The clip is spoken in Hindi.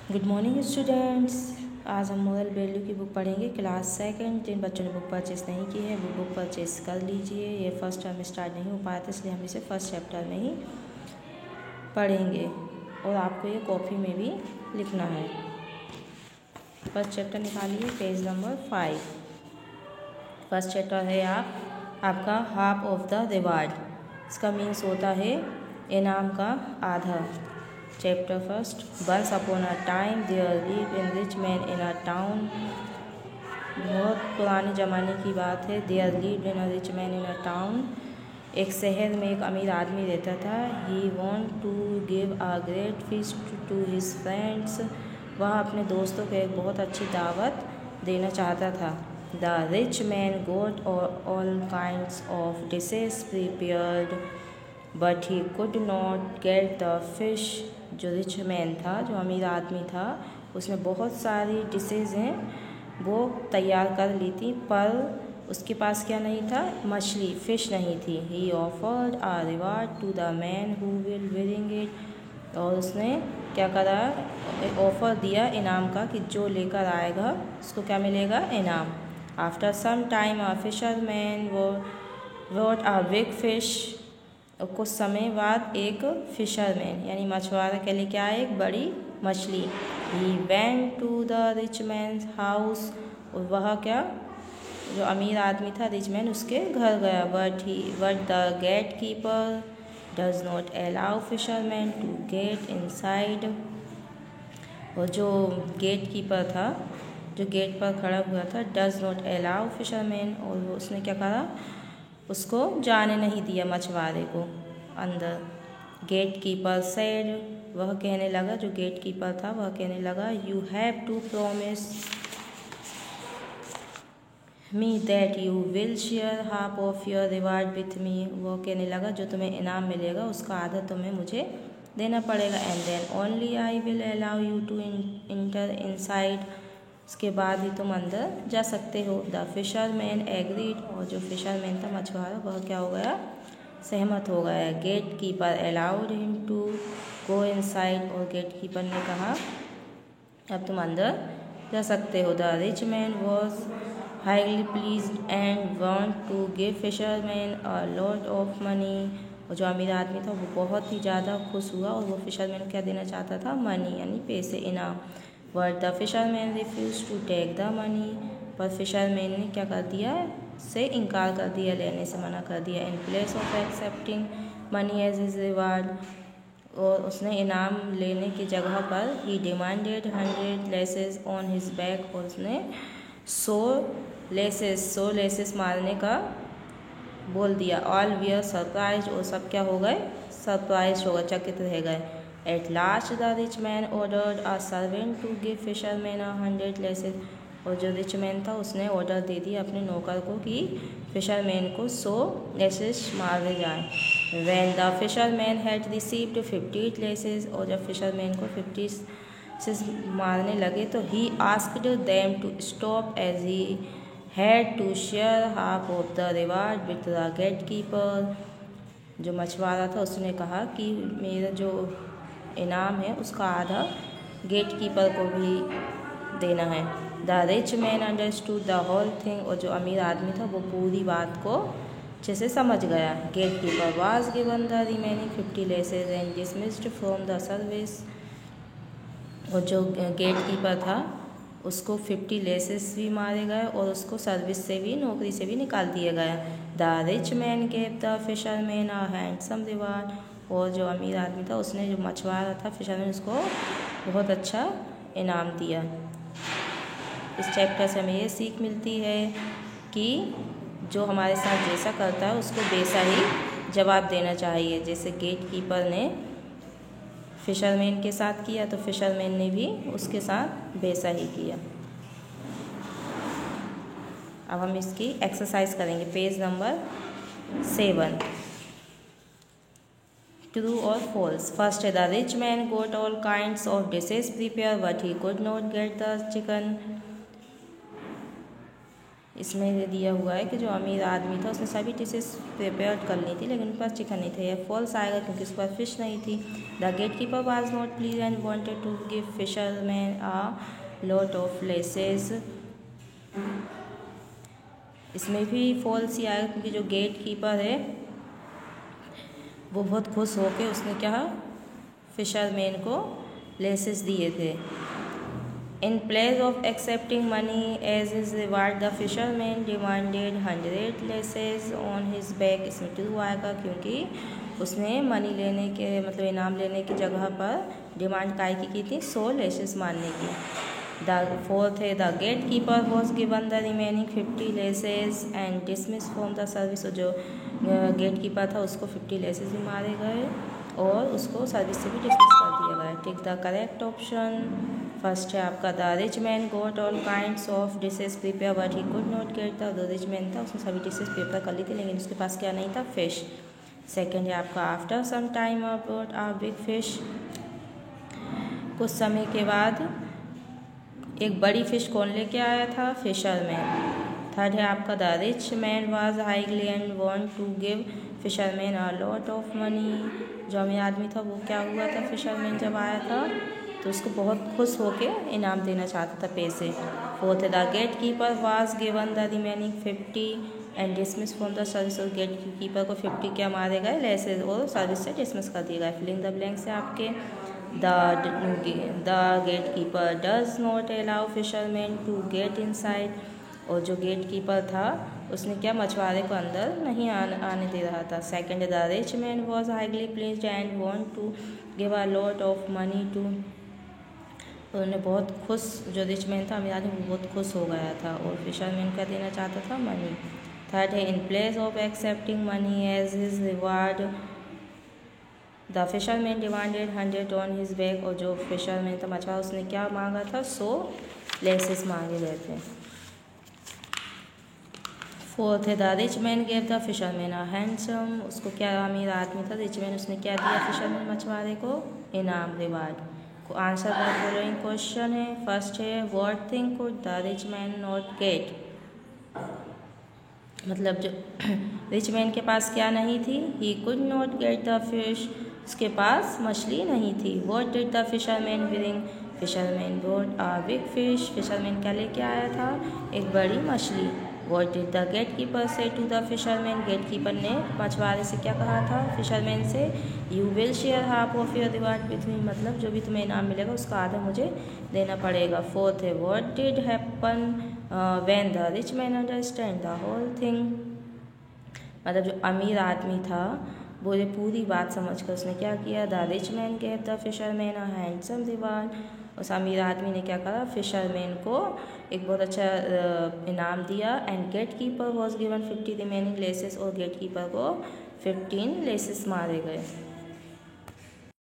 Good morning students. आज हम मोरल वैल्यू की बुक पढ़ेंगे, क्लास सेकंड। जिन बच्चों ने बुक परचेस नहीं की है वो बुक परचेस कर लीजिए। ये फर्स्ट टर्म स्टार्ट नहीं हो पाया था, इसलिए हम इसे फर्स्ट चैप्टर में ही पढ़ेंगे और आपको ये कॉपी में भी लिखना है। फर्स्ट चैप्टर निकालिए, पेज नंबर 5। फर्स्ट चैप्टर है आपका हाफ ऑफ द रिवार्ड। इसका मीन्स होता है इनाम का आधा। Chapter first. Once upon a time there live in rich man in a town. बहुत पुराने ज़माने की बात है। There live in a rich man in a town. एक शहर में एक अमीर आदमी रहता था। He want to give a great feast to his friends. वह अपने दोस्तों को एक बहुत अच्छी दावत देना चाहता था। The rich man got all kinds of dishes prepared but he could not get the fish. जो रिच मैन था, जो अमीर आदमी था, उसने बहुत सारी डिशेज हैं वो तैयार कर ली थी, पर उसके पास क्या नहीं था? मछली, फिश नहीं थी। He offered a reward to the man who will willing it. और उसने क्या करा? ऑफर दिया इनाम का कि जो लेकर आएगा उसको क्या मिलेगा? इनाम। After some time a fisherman what a big fish. और कुछ समय बाद एक फिशरमैन यानी मछुआरा के लिए क्या है? एक बड़ी मछली। He went to the rich man house. और वह क्या, जो अमीर आदमी था रिच मैन, उसके घर गया। But the gate keeper does not allow fisherman to get inside. और जो गेट कीपर था, जो गेट पर खड़ा हुआ था, डज नॉट अलाउ फिशरमैन, और उसने क्या करा? उसको जाने नहीं दिया, मछुआरे को, अंदर। Gate keeper said. वह कहने लगा, जो गेट कीपर था वह कहने लगा, you have to promise me that you will share half of your reward with me. वो कहने लगा, जो तुम्हें इनाम मिलेगा उसका आधा तुम्हें मुझे देना पड़ेगा। And then only I will allow you to enter inside. उसके बाद ही तुम अंदर जा सकते हो। The fisherman agreed. और जो फिशरमैन था, मछुआरा, वह क्या हो गया? सहमत हो गया। Gate keeper allowed him to go inside. और गेट कीपर ने कहा, अब तुम अंदर जा सकते हो। The rich man was highly pleased and want to give fisherman a lot of money. और जो अमीर आदमी था वो बहुत ही ज़्यादा खुश हुआ और वो फिशरमैन को क्या देना चाहता था? मनी, यानी पैसे, इनाम। But the fisherman refuse to take the money. पर फिशरमैन ने क्या कर दिया? से इनकार कर दिया, लेने से मना कर दिया। In place of accepting money as his reward. और उसने इनाम लेने की जगह पर he demanded 100 lashes on his back. और उसने 100 लेसेस मारने का बोल दिया। All were surprise. और सब क्या हो गए? सरप्राइज हो गए, चकित रह गए। At last the rich man ordered a servant to give fisherman 100 lashes. और जो रिच मैन था उसने ऑर्डर दे दिया अपने नौकर को कि फिशरमैन को 100 लेसेस मारे जाए। When the fisherman had received 50 lashes. और जब फिशरमैन को 50 से मारने लगे तो he asked them to stop as he had to share half of the reward with the gate keeper. जो मछुआरा था उसने कहा कि मेरा जो इनाम है उसका आधा गेट कीपर को भी देना है। The rich man understood the whole thing. और जो अमीर आदमी था वो पूरी बात को अच्छे से समझ गया। Gate keeper was given the remaining 50 lashes and dismissed from the service. और जो गेट कीपर था उसको 50 लेसेस भी मारे गए और उसको सर्विस से भी, नौकरी से भी निकाल दिया गया। The rich man gave the fisherman a handsome reward. और जो अमीर आदमी था उसने, जो मछुआरा था फिशरमैन, उसको बहुत अच्छा इनाम दिया। इस चैप्टर से हमें ये सीख मिलती है कि जो हमारे साथ जैसा करता है उसको वैसा ही जवाब देना चाहिए। जैसे गेट कीपर ने फिशरमैन के साथ किया तो फिशरमैन ने भी उसके साथ वैसा ही किया। अब हम इसकी एक्सरसाइज करेंगे, पेज नंबर 7। ट्रू और फॉल्स। फर्स्ट है, the rich man got all kinds of dishes prepare but he could not get the chicken. इसमें दिया हुआ है कि जो अमीर आदमी था उसने सभी डिशेस प्रिपेयर कर ली थी, लेकिन उनके पास चिकन नहीं था। यह फॉल्स आएगा क्योंकि उसके पास फिश नहीं थी। The gate keeper was not please and wanted to give fisherman a lot of lashes. इसमें भी फॉल्स ही आएगा क्योंकि जो गेट कीपर है वो बहुत खुश होके उसने क्या फिशरमैन को लेसेस दिए थे। In place of accepting money as his reward, the fisherman demanded 100 laces on his back। इसमें ट्रू आएगा क्योंकि उसने मनी लेने के मतलब इनाम लेने की जगह पर डिमांड काय की थी 100 लेसेस मारने की। द फोर्थ है the gate keeper was given the remaining 50 lashes and dismiss from the service. जो गेट कीपर था उसको 50 लेसेस भी मारे गए और उसको सर्विस से भी डिसमिस कर दिया गया। Tick the correct option. First है आपका the rich man got all kinds of dishes prepare but he could not get the. जो रिच मैन था उसने सभी डिशेज प्रिपेयर कर ली थी लेकिन उसके पास क्या नहीं था, फिश। सेकेंड है आपका after some time about a big fish. कुछ समय के बाद एक बड़ी फिश कौन लेके आया था, फिशरमैन। थर्ड है आपका the rich man was highly and want to give fisherman a lot of money. जो अमीर आदमी था वो क्या हुआ था, फिशरमैन जब आया था तो उसको बहुत खुश होके इनाम देना चाहता था, पैसे। फोर्थ है the gate keeper was given the remaining 50 and dismiss from the service. और गेट कीपर को 50 क्या मारे गए, लेसेस, और सर्विस से डिसमिस कर दिया गया। फिलिंग द ब्लैंक से आपके the gate keeper does not allow fisherman to get inside. और जो गेट कीपर था उसने क्या मछुआरे को अंदर नहीं आने दे रहा था। Second the rich man was highly pleased and want to give a lot of money to. उन्होंने बहुत खुश, जो रिच मैन था अमीर आदमी वो बहुत खुश हो गया था और फिशरमैन क्या देना चाहता था, मनी। थर्ड है in place of accepting money as his reward the fisherman demanded 100 on his back. और जो फिशरमैन था मछुआरा उसने क्या मांगा था, 100 लेसेस मांगे गए थे। फोर्थ है the rich man gave the fisherman a handsome. उसको क्या, अमीर आदमी था रिच मैन, उसने क्या दिया फिशरमैन मछुआरे को, इनाम, reward. Answer the following question है। फर्स्ट है what thing could the rich man not get. मतलब जो रिच मैन के पास क्या नहीं थी, he could not get the fish, उसके पास मछली नहीं थी। What did the fisherman bring, fisherman brought a big fish. Fisherman क्या लेके आया था, एक बड़ी मछली। What did the gate keeper say to the fisherman, gate keeper ने मछुआरे से क्या कहा था, फिशरमैन से, you will share half of your reward with मी। मतलब जो भी तुम्हें इनाम मिलेगा उसका आधा मुझे देना पड़ेगा। फोर्थ है what did happen when the rich man understand the whole thing. मतलब जो अमीर आदमी था वो ये पूरी बात समझकर उसने क्या किया, the rich man gave the fisherman a handsome reward. उस अमीर आदमी ने क्या करा, फिशरमैन को एक बहुत अच्छा इनाम दिया। And gatekeeper was given 50 remaining lashes. और गेट कीपर को 15 लेसेस मारे गए।